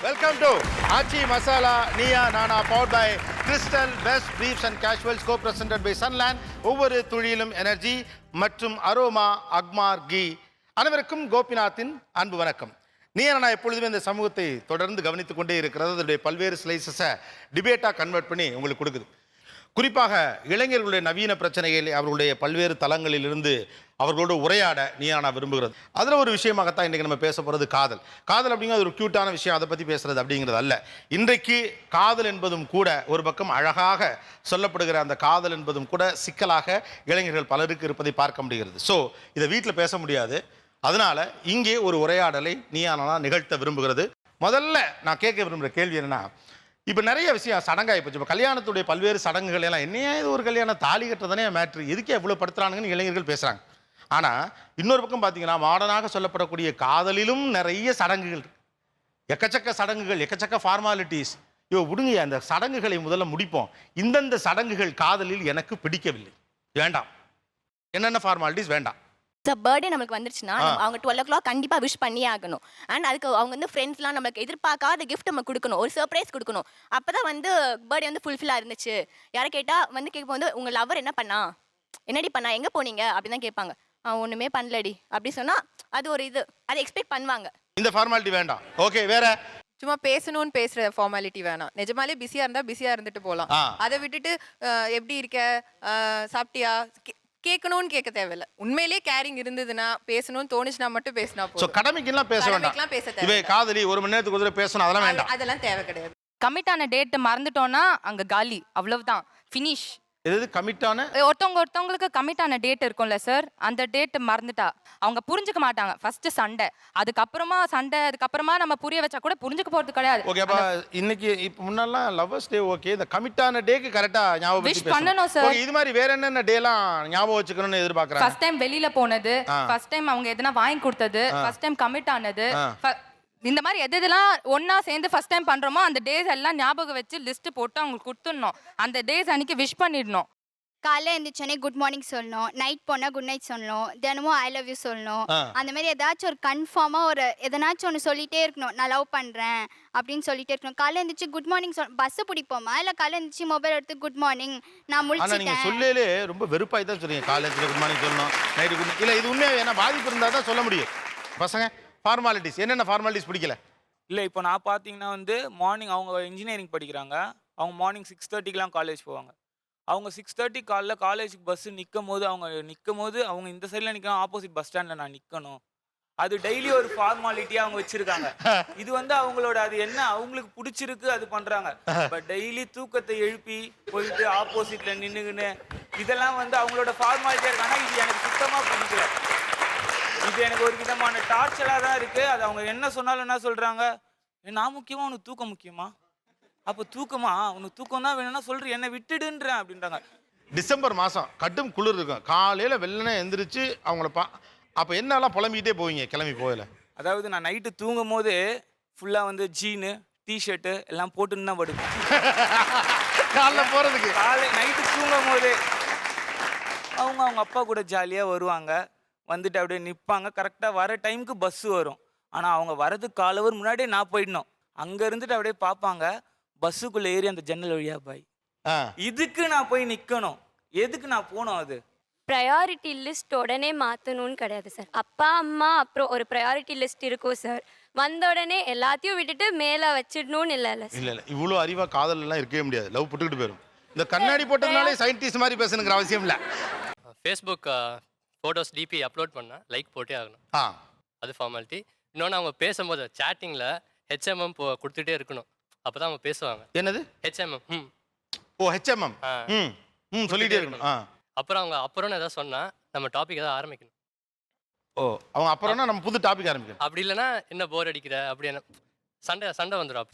Welcome to Aachi Masala Neeya Naana powered by Crystal best briefs and casuals co presented by Sunland. ஒவ்வொரு துளியிலும் energy மற்றும் aroma Agmark ghee. அனைவருக்கும் கோபிநாத்தின் அன்பு வணக்கம். நீயா நானா எப்பொழுதுமே இந்த சமூகத்தை தொடர்ந்து கவனித்துக் கொண்டே இருக்கிறது. அதனுடைய பல்வேறு ஸ்லைசஸை டிபேட்டாக கன்வெர்ட் பண்ணி உங்களுக்கு கொடுக்குது. குறிப்பாக இளைஞர்களுடைய நவீன பிரச்சனைகள் அவர்களுடைய பல்வேறு தளங்களிலிருந்து அவர்களோடு உரையாட நீயானா விரும்புகிறது. அதில் ஒரு விஷயமாகத்தான் இன்றைக்கி நம்ம பேச போகிறது காதல். காதல் அப்படிங்கிறது ஒரு க்யூட்டான விஷயம், அதை பற்றி பேசுகிறது அப்படிங்கிறது அல்ல. இன்றைக்கு காதல் என்பதும் கூட ஒரு பக்கம் அழகாக சொல்லப்படுகிற அந்த காதல் என்பதும் கூட சிக்கலாக இளைஞர்கள் பலருக்கு இருப்பதை பார்க்க முடிகிறது. ஸோ இதை வீட்டில் பேச முடியாது. அதனால் இங்கே ஒரு உரையாடலை நீயானா நிகழ்த்த விரும்புகிறது. முதல்ல நான் கேட்க விரும்புகிற கேள்வி என்னென்னா, இப்போ நிறைய விஷயம் சடங்காகி போச்சு. இப்போ கல்யாணத்துடைய பல்வேறு சடங்குகள் எல்லாம் என்னையா இது ஒரு கல்யாணம் தாலி கட்டுறதானே மேட்ரு, எதுக்கே எவ்வளோ படுத்துறானுங்கன்னு இளைஞர்கள் பேசுகிறாங்க. ஆனால் இன்னொரு பக்கம் பார்த்தீங்கன்னா மாடர்னாக சொல்லப்படக்கூடிய காதலிலும் நிறைய சடங்குகள், எக்கச்சக்க சடங்குகள், எக்கச்சக்க ஃபார்மாலிட்டிஸ். விடுங்க, அந்த சடங்குகளை முதல்ல முடிப்போம். இந்தந்த சடங்குகள் காதலில் எனக்கு பிடிக்கவில்லை, வேண்டாம். என்னென்ன ஃபார்மாலிட்டிஸ் வேண்டாம். பர்த்டே நம்மளுக்கு வந்துருச்சுன்னா அவங்க 12 o'clock கண்டிப்பாக விஷ் பண்ணியே ஆகணும். அண்ட் அதுக்கு அவங்க வந்து ஃப்ரெண்ட்ஸ்லாம் நம்மளுக்கு எதிர்பார்க்காத கிஃப்ட் நம்ம கொடுக்கணும், ஒரு சர்ப்ரைஸ் கொடுக்கணும். அப்போ தான் வந்து பர்த்டே வந்து ஃபுல்ஃபில்லாக இருந்துச்சு. யாரை கேட்டால் வந்து கேட்கும் வந்து உங்கள் லவர் என்ன பண்ணா, என்னடி பண்ணா, எங்கே போனீங்க அப்படின்னு தான் கேட்பாங்க. ஒன்றுமே பண்ணலடி அப்படி சொன்னால் அது ஒரு இது, அதை எக்ஸ்பெக்ட் பண்ணுவாங்க. இந்த ஃபார்மாலிட்டி வேண்டாம். ஓகே, வேற சும்மா பேசணும்னு பேசுற ஃபார்மாலிட்டி வேணாம். நிஜமாலே பிஸியா இருந்தா பிஸியா இருந்துட்டு போலாம். அதை விட்டுட்டு எப்படி இருக்க, சாப்பிட்டியா கேட்கணும்னு கேட்க தேவையில்ல. உண்மையிலேயே கேரிங் இருந்ததுன்னா பேசணும்னு தோணுச்சுன்னா மட்டும் பேசினா போதும். கடமைக்கெல்லாம் பேச வேண்டாம். பேச தேவை காதலி ஒரு மணி நேரத்துக்கு ஒரு பேசணும், அதெல்லாம் வேண்டாம். அதெல்லாம் தேவை கிடையாது. கமிட்டான டேட் மறந்துட்டோம்னா அங்க காலி, அவ்வளவுதான், ஃபினிஷ். எது கமிட்டான? ஒருத்தவங்களுக்கு கமிட்டான டேட் இருக்கும்ல சார், அந்த டேட் மறந்துட்டா அவங்க புரிஞ்சுக்க மாட்டாங்க. ஃபர்ஸ்ட் சண்டை, அதுக்கப்புறமா நம்ம புரிய வச்சா கூட புரிஞ்சுக்க போறது கிடையாது. ஓகே, அப்ப இன்னைக்கு இப்ப முன்னெல்லாம் லவ்வர்ஸ் டே, ஓகே, இந்த கமிட்டான டேக்கு கரெக்ட்டா ஞாபகம் விஷ் பண்ணனும் சார். ஓகே, இது மாதிரி வேற என்னென்ன டேலாம் ஞாபகம் வச்சுக்கணும்னு எதிர்பார்க்கறாங்க? ஃபர்ஸ்ட் டைம் வெளியில போனது, ஃபர்ஸ்ட் டைம் அவங்க எதனா வாங்கி கொடுத்தது, ஃபர்ஸ்ட் டைம் கமிட் ஆனது, இந்த மாதிரி எதெல்லாம் ஒன்னா சேர்ந்து ஃபர்ஸ்ட் டைம் பண்றோமோ அந்த டேஸ் எல்லாம் ஞாபகம் வச்சு லிஸ்ட் போட்டு அவங்களுக்கு கொடுத்துடணும். அந்த டேஸ் அன்னைக்கு விஷ் பண்ணிடணும். காலைல எழுந்திரிச்சோடனே குட் மார்னிங் சொல்லணும், நைட் போனால் குட் நைட் சொல்லணும், தினமும் ஐ லவ் யூ சொல்லணும். அந்த மாதிரி ஏதாச்சும் ஒரு கன்ஃபார்மாக ஒரு எதனாச்சும் ஒன்று சொல்லிகிட்டே இருக்கணும். நான் லவ் பண்ணுறேன் அப்படின்னு சொல்லிட்டே இருக்கணும். காலைல எழுந்திரிச்சு குட் மார்னிங் பஸ்ஸு பிடிப்போமா, இல்லை காலைல எழுந்திரிச்சு மொபைல் எடுத்து குட் மார்னிங் நான் முடிச்சிட்டேன். நீங்கள் சொல்லலே ரொம்ப வெறுப்பாய் தான் சொல்றீங்க. காலேஜில் குட் மார்னிங் சொல்லணும், நைட்டு குட். இல்லை, இது உண்மையாக ஏன்னா பாதிப்பு இருந்தால் தான் சொல்ல முடியும். பசங்க ஃபார்மாலிட்டிஸ் என்னென்ன ஃபார்மாலிட்டிஸ் பிடிக்கல? இல்லை, இப்போ நான் பார்த்தீங்கன்னா வந்து மார்னிங் அவங்க இன்ஜினியரிங் படிக்கிறாங்க. அவங்க மார்னிங் 6:30க்கெலாம் காலேஜ் போவாங்க. அவங்க 6:30 காலேஜுக்கு பஸ்ஸு நிற்கும் போது அவங்க இந்த சைடில் நிற்கணும், ஆப்போசிட் பஸ் ஸ்டாண்டில் நான் நிற்கணும். அது டெய்லி ஒரு ஃபார்மாலிட்டியாக அவங்க வச்சுருக்காங்க. இது வந்து அவங்களோட அது என்ன அவங்களுக்கு பிடிச்சிருக்கு அது பண்ணுறாங்க. பட் டெய்லி தூக்கத்தை எழுப்பி போயிட்டு ஆப்போசிட்டில் நின்றுக்குன்னு இதெல்லாம் வந்து அவங்களோட ஃபார்மாலிட்டியாக இருக்கு. ஆனால் இது எனக்கு சுத்தமாக பிடிக்கல. இது எனக்கு ஒரு விதமான டார்ச்சராக தான் இருக்குது. அது அவங்க என்ன சொன்னாலும் என்ன சொல்கிறாங்க, நான் முக்கியமா உனக்கு தூக்கம் முக்கியமா, அப்போ தூக்கமா உனக்கு தூக்கம் தான் வேணும்னா சொல்கிறேன், என்னை விட்டுடுன்றேன் அப்படின்றாங்க. டிசம்பர் மாதம் கட்டும் குளிர் இருக்கும். காலையில் வெள்ளனே எந்திரிச்சு அவங்கள அப்போ என்னெல்லாம் புலம்பிக்கிட்டே போவீங்க கிளம்பி போகல? அதாவது நான் நைட்டு தூங்கும் போது ஃபுல்லாக வந்து ஜீனு டிஷர்ட்டு எல்லாம் போட்டுன்னு தான் படுப்பேன். காலைல போகிறதுக்கு நைட்டு தூங்கும் போது அவங்க அப்பா கூட ஜாலியாக வருவாங்க, வந்துட்டு அப்படியே நிற்பாங்க. கரெக்டாக வர டைமுக்கு பஸ்ஸு வரும். ஆனால் அவங்க வரதுக்கு காலவர் முன்னாடியே நான் போயிடணும். அங்கே இருந்துட்டு அப்படியே பார்ப்பாங்க, பஸ்ஸுக்குள்ளே ஏறி அந்த ஜன்னல் வழியா பாய். இதுக்கு நான் போய் நிற்கணும், எதுக்கு நான் போனோம்? அது ப்ரையாரிட்டி லிஸ்ட் உடனே மாற்றணும்னு கிடையாது சார். அப்பா அம்மா அப்புறம் ஒரு ப்ரையாரிட்டி லிஸ்ட் இருக்கும் சார். வந்த உடனே எல்லாத்தையும் விட்டுட்டு மேலே வச்சிடணும்னு இல்லை இல்லை இவ்வளோ அறிவாக காதல் எல்லாம் இருக்கவே முடியாது. லவ் புட்டுக்கிட்டு போயிடும். இந்த கண்ணாடி போட்டதுனாலே சயின்டிஸ்ட் மாதிரி பேசணுங்கிற அவசியம் இல்லை. ஃபேஸ்புக் ஃபோட்டோஸ் டிபி அப்லோட் பண்ணால் லைக் போட்டே ஆகணும், அது ஃபார்மாலிட்டி. இன்னொன்று அவங்க பேசும்போது சேட்டிங்கில் ஹெச்எம்எம் கொடுத்துட்டே இருக்கணும், அப்போ தான் அவங்க பேசுவாங்க. என்னது ஹெச்எம்எம்? ஓ, ஹெச்எம்எம் சொல்லிட்டே இருக்கணும். அப்புறம் அவங்க அப்புறம்னு எதாவது சொன்னால் நம்ம டாபிக் எதாவது ஆரம்பிக்கணும். ஓ, அவங்க அப்புறம்னா நம்ம புது டாபிக் ஆரம்பிக்கணும். அப்படி இல்லைன்னா என்ன போர் அடிக்கிற அப்படி என்ன சண்டை வந்துடும்.